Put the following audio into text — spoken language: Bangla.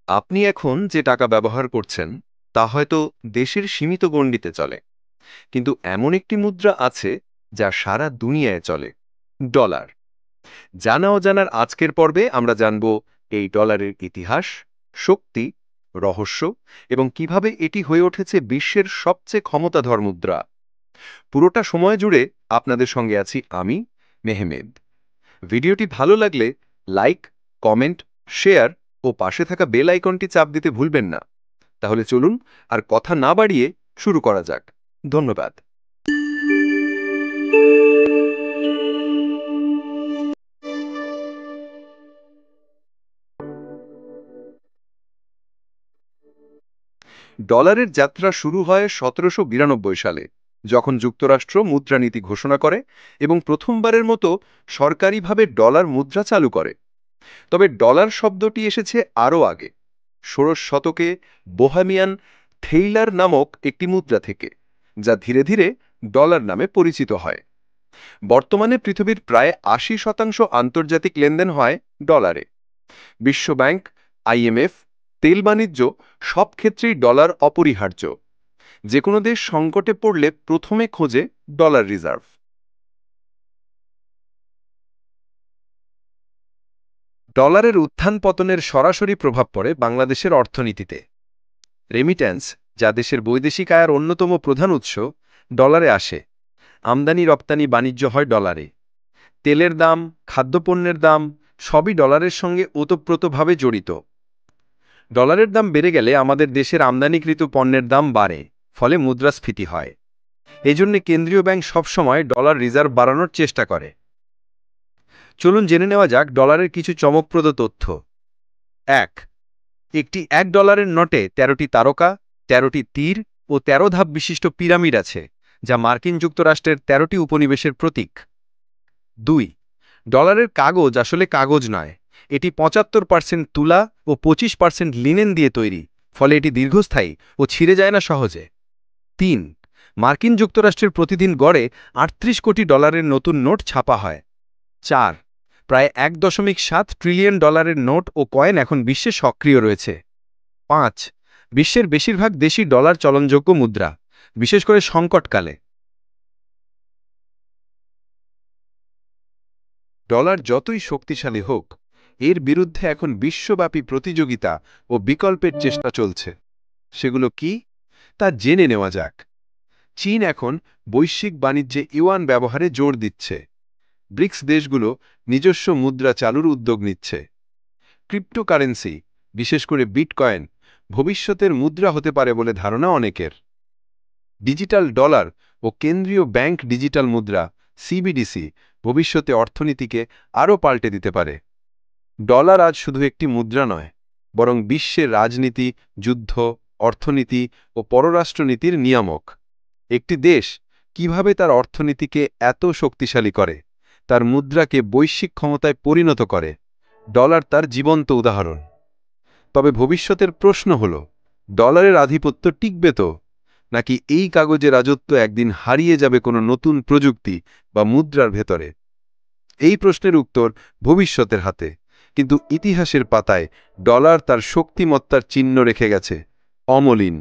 আপনি এখন যে টাকা ব্যবহার করছেন তা হয়তো দেশের সীমিত গণ্ডিতে চলে, কিন্তু এমন একটি মুদ্রা আছে যা সারা দুনিয়ায় চলে: ডলার। জানা অজানার আজকের পর্বে আমরা জানব এই ডলারের ইতিহাস, শক্তি, রহস্য এবং কিভাবে এটি হয়ে উঠেছে বিশ্বের সবচেয়ে ক্ষমতাধর মুদ্রা। পুরোটা সময় জুড়ে আপনাদের সঙ্গে আছি আমি, মেহমেদ। ভিডিওটি ভালো লাগলে লাইক, কমেন্ট, শেয়ার ও পাশে থাকা বেল আইকনটি চাপ দিতে ভুলবেন না। তাহলে চলুন আর কথা না বাড়িয়ে শুরু করা যাক। ধন্যবাদ। ডলারের যাত্রা শুরু হয় ১৭৯২ সালে, যখন যুক্তরাষ্ট্র মুদ্রানীতি ঘোষণা করে এবং প্রথমবারের মতো সরকারিভাবে ডলার মুদ্রা চালু করে। তবে ডলার শব্দটি এসেছে আরও আগে, ১৬শ শতকে বোহেমিয়ান থেইলার নামক একটি মুদ্রা থেকে, যা ধীরে ধীরে ডলার নামে পরিচিত হয়। বর্তমানে পৃথিবীর প্রায় ৮০% আন্তর্জাতিক লেনদেন হয় ডলারে। বিশ্বব্যাংক, আইএমএফ, তেল বাণিজ্য সব ক্ষেত্রেই ডলার অপরিহার্য। যে কোনো দেশ সংকটে পড়লে প্রথমে খোঁজে ডলার রিজার্ভ। ডলারের উত্থান পতনের সরাসরি প্রভাব পড়ে বাংলাদেশের অর্থনীতিতে। রেমিট্যান্স, যা দেশের বৈদেশিক আয়ের অন্যতম প্রধান উৎস, ডলারে আসে। আমদানি রপ্তানি বাণিজ্য হয় ডলারে। তেলের দাম, খাদ্যপণ্যের দাম সবই ডলারের সঙ্গে ওতপ্রোতভাবে জড়িত। ডলারের দাম বেড়ে গেলে আমাদের দেশের আমদানিকৃত পণ্যের দাম বাড়ে, ফলে মুদ্রাস্ফীতি হয়। এজন্য কেন্দ্রীয় ব্যাংক সবসময় ডলার রিজার্ভ বাড়ানোর চেষ্টা করে। চলুন জেনে নেওয়া যাক ডলারের কিছু চমকপ্রদ তথ্য। ১. একটি $1 নোটে ১৩টি তারকা, ১৩টি তীর ও ১৩ ধাপ বিশিষ্ট পিরামিড আছে, যা মার্কিন যুক্তরাষ্ট্রের ১৩টি উপনিবেশের প্রতীক। ২. ডলারের কাগজ আসলে কাগজ নয়, এটি ৭৫% তুলা ও ২৫% লিনেন দিয়ে তৈরি, ফলে এটি দীর্ঘস্থায়ী ও ছিঁড়ে যায় না সহজে। ৩. মার্কিন যুক্তরাষ্ট্রের প্রতিদিন গড়ে ৩৮ কোটি ডলারের নতুন নোট ছাপা হয়। ৪. প্রায় $১.৭ ট্রিলিয়ন নোট ও কয়েন এখন বিশ্বে সক্রিয় রয়েছে। ৫. বিশ্বের বেশিরভাগ দেশই ডলার চলনযোগ্য মুদ্রা, বিশেষ করে সংকটকালে। ডলার যতই শক্তিশালী হোক, এর বিরুদ্ধে এখন বিশ্বব্যাপী প্রতিযোগিতা ও বিকল্পের চেষ্টা চলছে। সেগুলো কি, তা জেনে নেওয়া যাক। চীন এখন বৈশ্বিক বাণিজ্যে ইউয়ান ব্যবহারে জোর দিচ্ছে। ব্রিক্স দেশগুলো নিজস্ব মুদ্রা চালুর উদ্যোগ নিচ্ছে। ক্রিপ্টোকারেন্সি, বিশেষ করে বিটকয়েন, ভবিষ্যতের মুদ্রা হতে পারে বলে ধারণা অনেকের। ডিজিটাল ডলার ও কেন্দ্রীয় ব্যাংক ডিজিটাল মুদ্রা সিবিডিসি ভবিষ্যতে অর্থনীতিকে আরও পাল্টে দিতে পারে। ডলার আজ শুধু একটি মুদ্রা নয়, বরং বিশ্বের রাজনীতি, যুদ্ধ, অর্থনীতি ও পররাষ্ট্রনীতির নিয়ামক। একটি দেশ কিভাবে তার অর্থনীতিকে এত শক্তিশালী করে, তার মুদ্রাকে বৈশ্বিক ক্ষমতায় পরিণত করে, ডলার তার জীবন্ত উদাহরণ। তবে ভবিষ্যতের প্রশ্ন হল, ডলারের আধিপত্য টিকবে তো, নাকি এই কাগজে রাজত্ব একদিন হারিয়ে যাবে কোনো নতুন প্রযুক্তি বা মুদ্রার ভেতরে? এই প্রশ্নের উত্তর ভবিষ্যতের হাতে, কিন্তু ইতিহাসের পাতায় ডলার তার শক্তিমত্তার চিহ্ন রেখে গেছে, অমলিন।